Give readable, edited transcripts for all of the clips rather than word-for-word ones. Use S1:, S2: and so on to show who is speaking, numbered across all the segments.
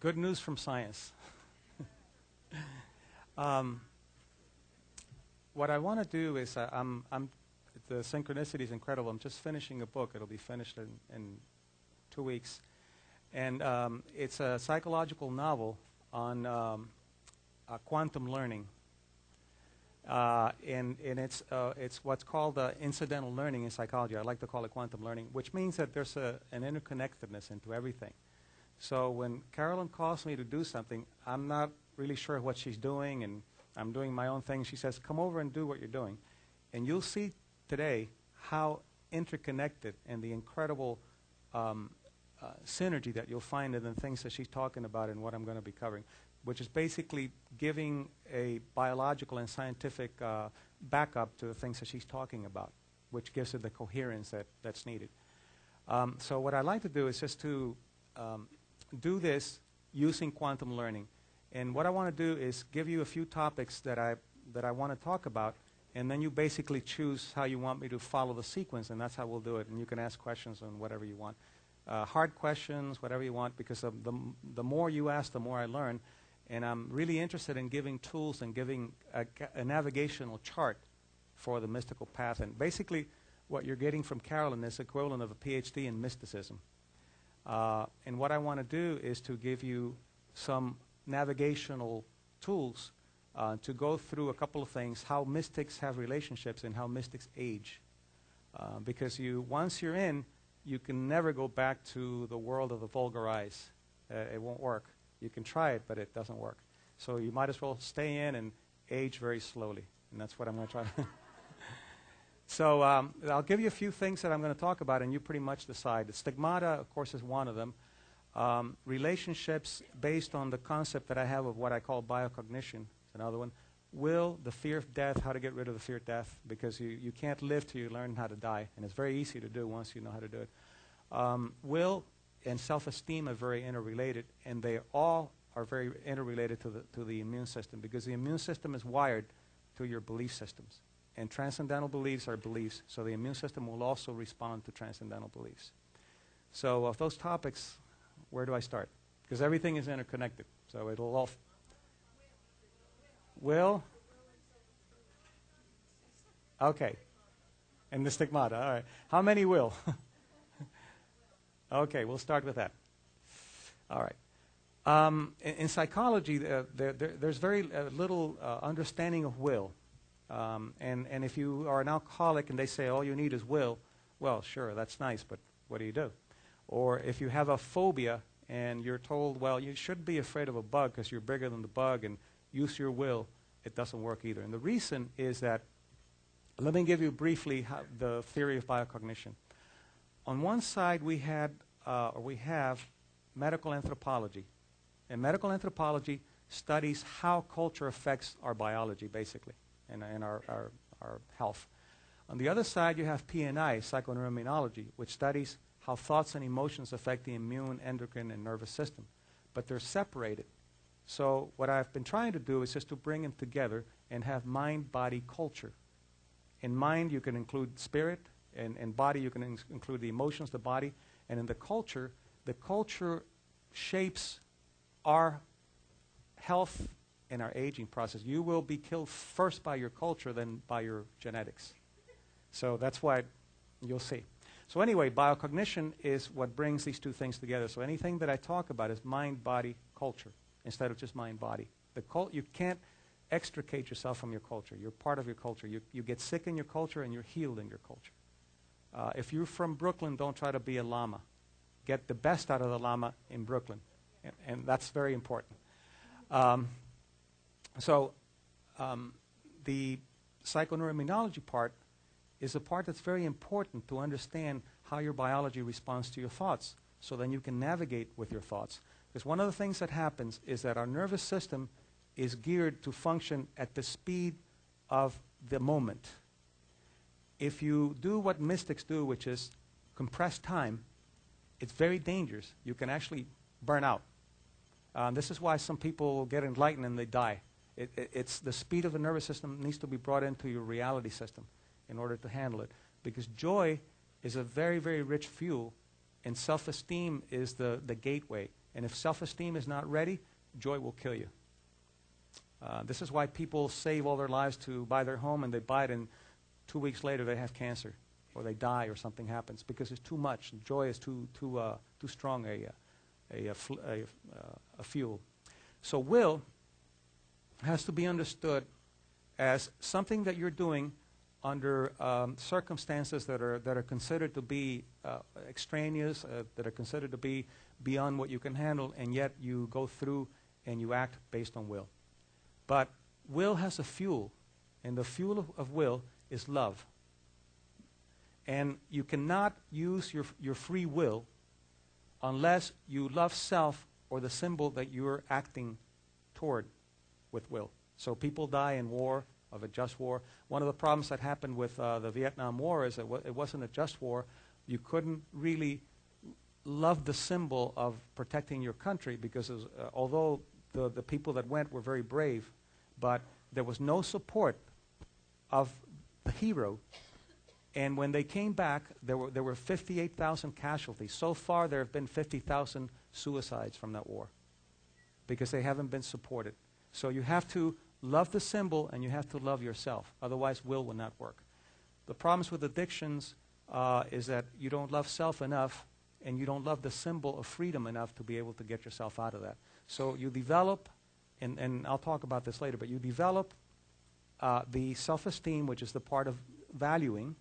S1: Good news from science. What I want to do is, the synchronicity is incredible. I'm just finishing a book. It'll be finished in 2 weeks. And it's a psychological novel on quantum learning. And it's what's called incidental learning in psychology. I like to call it quantum learning, which means that there's an interconnectedness into everything. So when Carolyn calls me to do something, I'm not really sure what she's doing, and I'm doing my own thing. She says, come over and do what you're doing. And you'll see today how interconnected and the incredible synergy that you'll find in the things that she's talking about and what I'm going to be covering, which is basically giving a biological and scientific backup to the things that she's talking about, which gives it the coherence that's needed. So what I like to do is just to do this using quantum learning. And what I want to do is give you a few topics that I want to talk about, and then you basically choose how you want me to follow the sequence, and that's how we'll do it. And you can ask questions on whatever you want. Hard questions, whatever you want, because the more you ask, the more I learn. And I'm really interested in giving tools and giving a navigational chart for the mystical path. And basically, what you're getting from Carolyn is equivalent of a PhD in mysticism. And what I want to do is to give you some navigational tools to go through a couple of things, how mystics have relationships and how mystics age. Because once you're in, you can never go back to the world of the vulgar eyes. It won't work. You can try it, but it doesn't work. So you might as well stay in and age very slowly. And that's what I'm going to try to So I'll give you a few things that I'm going to talk about, and you pretty much decide. The stigmata, of course, is one of them. Relationships based on the concept that I have of what I call biocognition is another one. Will, the fear of death, how to get rid of the fear of death, because you can't live till you learn how to die, and it's very easy to do once you know how to do it. Will and self-esteem are very interrelated, and they all are very interrelated to the immune system, because the immune system is wired to your belief systems. And transcendental beliefs are beliefs, so the immune system will also respond to transcendental beliefs. So of those topics, where do I start? Because everything is interconnected, so it'll all... Will? Okay. And the stigmata, all right. How many will? Okay, we'll start with that. All right. In psychology, there's very little understanding of will. And if you are an alcoholic and they say all you need is will, well, sure, that's nice, but what do you do? Or if you have a phobia and you're told, well, you shouldn't be afraid of a bug because you're bigger than the bug and use your will, it doesn't work either. And the reason is that, let me give you briefly the theory of biocognition. On one side, we have medical anthropology. And medical anthropology studies how culture affects our biology, basically, and our health. On the other side, you have PNI, psychoneuroimmunology, which studies how thoughts and emotions affect the immune, endocrine, and nervous system. But they're separated. So what I've been trying to do is just to bring them together and have mind, body, culture. In mind, you can include spirit, and in body, you can include the emotions, the body, and in the culture shapes our health and our aging process. You will be killed first by your culture, then by your genetics. So that's why you'll see. So anyway, biocognition is what brings these two things together. So anything that I talk about is mind, body, culture, instead of just mind, body. You can't extricate yourself from your culture. You're part of your culture. You get sick in your culture and you're healed in your culture. If you're from Brooklyn, don't try to be a llama. Get the best out of the llama in Brooklyn. And that's very important. The psychoneuroimmunology part is a part that's very important to understand how your biology responds to your thoughts, so then you can navigate with your thoughts. Because one of the things that happens is that our nervous system is geared to function at the speed of the moment. If you do what mystics do, which is compress time, it's very dangerous. You can actually burn out. This is why some people get enlightened and they die. It's the speed of the nervous system needs to be brought into your reality system in order to handle it. Because joy is a very, very rich fuel, and self-esteem is the gateway. And if self-esteem is not ready, joy will kill you. This is why people save all their lives to buy their home, and they buy it, and 2 weeks later they have cancer, or they die, or something happens, because it's too much. Joy is too strong a fuel. So will has to be understood as something that you're doing under circumstances that are considered to be extraneous, that are considered to be beyond what you can handle, and yet you go through and you act based on will. But will has a fuel, and the fuel of will is love. And you cannot use your free will unless you love self or the symbol that you're acting toward with will. So people die in war, of a just war. One of the problems that happened with the Vietnam War is that it wasn't a just war. You couldn't really love the symbol of protecting your country because it was, although the people that went were very brave, but there was no support of the hero. And when they came back, there were 58,000 casualties. So far, there have been 50,000 suicides from that war because they haven't been supported. So you have to love the symbol, and you have to love yourself. Otherwise, will not work. The problems with addictions is that you don't love self enough, and you don't love the symbol of freedom enough to be able to get yourself out of that. So you develop, and I'll talk about this later, but you develop the self-esteem, which is the part of valuing,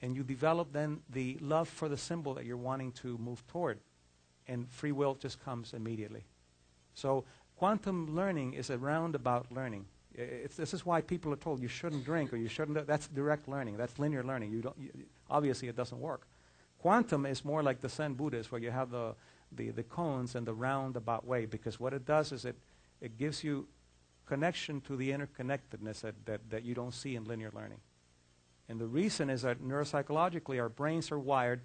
S1: and you develop then the love for the symbol that you're wanting to move toward, and free will just comes immediately. So quantum learning is a roundabout learning. This is why people are told you shouldn't drink or you shouldn't. That's direct learning. That's linear learning. Obviously, it doesn't work. Quantum is more like the Zen Buddhists, where you have the cones and the roundabout way, because what it does is it gives you connection to the interconnectedness that you don't see in linear learning. And the reason is that neuropsychologically, our brains are wired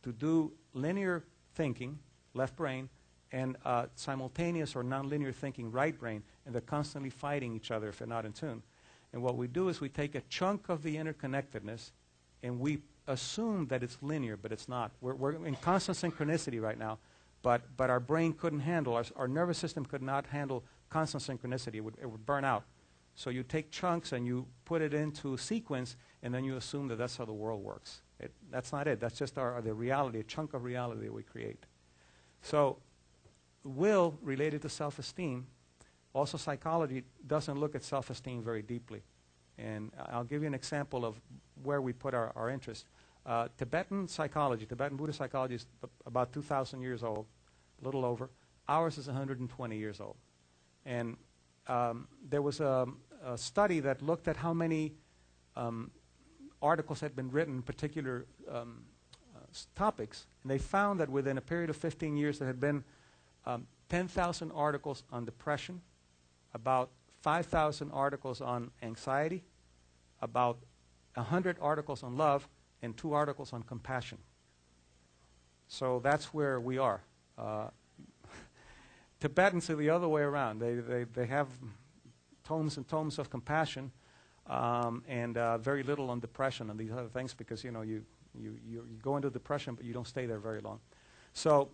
S1: to do linear thinking, left brain, and simultaneous or nonlinear thinking, right brain, and they're constantly fighting each other if they're not in tune. And what we do is we take a chunk of the interconnectedness, and we assume that it's linear, but it's not. We're in constant synchronicity right now, but our brain couldn't handle, our nervous system could not handle constant synchronicity. It would burn out. So you take chunks and you put it into sequence, and then you assume that that's how the world works. That's not it. That's just the reality, a chunk of reality that we create. So will related to self-esteem, also psychology doesn't look at self-esteem very deeply. And I'll give you an example of where we put our interest. Tibetan psychology, Tibetan Buddhist psychology is about 2,000 years old, a little over. Ours is 120 years old. And there was a study that looked at how many articles had been written in particular topics, and they found that within a period of 15 years there had been 10,000 articles on depression, about 5,000 articles on anxiety, about 100 articles on love, and 2 articles on compassion. So that's where we are. Tibetans are the other way around. They have tomes and tomes of compassion, and very little on depression and these other things, because you go into depression, but you don't stay there very long. So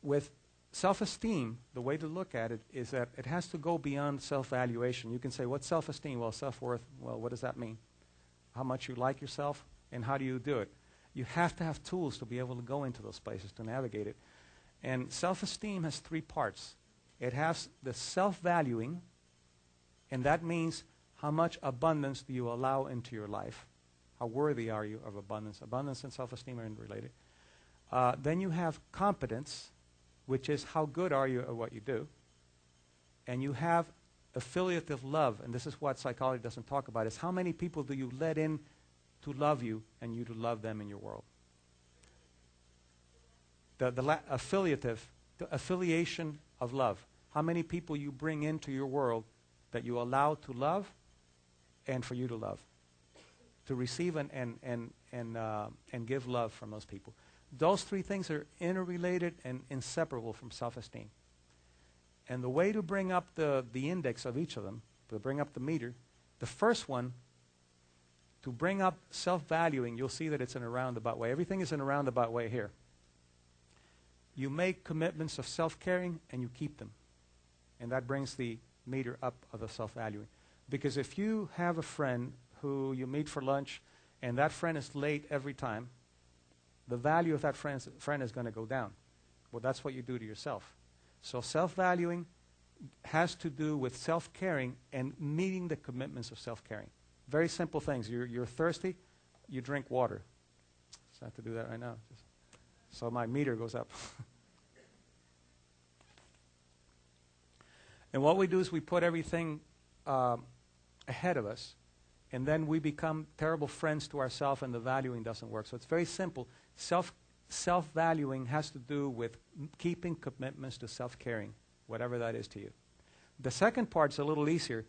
S1: with self-esteem, the way to look at it is that it has to go beyond self-valuation. You can say, what's self-esteem? Well, self-worth. Well, what does that mean? How much you like yourself, and how do you do it? You have to have tools to be able to go into those places, to navigate it. And self-esteem has 3 parts. It has the self-valuing, and that means how much abundance do you allow into your life? How worthy are you of abundance? Abundance and self-esteem are interrelated. Then you have competence, which is how good are you at what you do. And you have affiliative love, and this is what psychology doesn't talk about, is how many people do you let in to love you and you to love them in your world. Affiliative, the affiliation of love. How many people you bring into your world that you allow to love and for you to love. To receive and give love from those people. Those 3 things are interrelated and inseparable from self-esteem. And the way to bring up the index of each of them, to bring up the meter, the first one, to bring up self-valuing, you'll see that it's in a roundabout way. Everything is in a roundabout way here. You make commitments of self-caring and you keep them. And that brings the meter up of the self-valuing. Because if you have a friend who you meet for lunch and that friend is late every time, the value of that friend is going to go down. Well, that's what you do to yourself. So self-valuing has to do with self-caring and meeting the commitments of self-caring. Very simple things. You're thirsty, you drink water. So I have to do that right now. So my meter goes up. And what we do is we put everything ahead of us, and then we become terrible friends to ourselves, and the valuing doesn't work. So it's very simple. Self-valuing has to do with keeping commitments to self-caring, whatever that is to you. The second part's a little easier.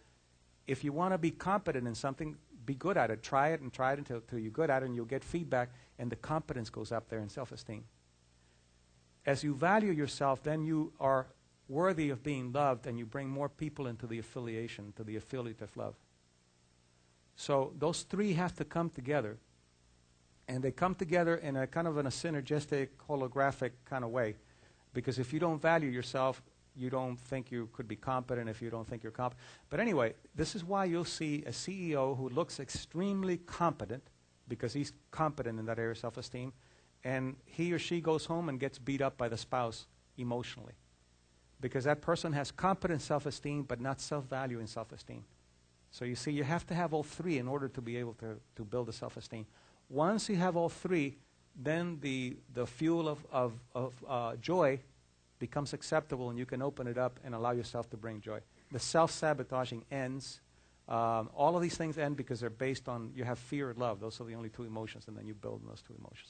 S1: If you want to be competent in something, be good at it. Try it until you're good at it, and you'll get feedback, and the competence goes up there in self-esteem. As you value yourself, then you are worthy of being loved, and you bring more people into the affiliation, to the affiliative love. So those three have to come together, and they come together in a kind of a synergistic, holographic kind of way. Because if you don't value yourself, you don't think you could be competent if you don't think you're competent. But anyway, this is why you'll see a CEO who looks extremely competent, because he's competent in that area of self-esteem, and he or she goes home and gets beat up by the spouse emotionally. Because that person has competent self-esteem, but not self-value and self-esteem. So you see, you have to have all three in order to be able to build a self-esteem. Once you have all three, then the fuel of joy becomes acceptable, and you can open it up and allow yourself to bring joy. The self-sabotaging ends. All of these things end because they're based on, you have fear and love. Those are the only two emotions, and then you build on those two emotions.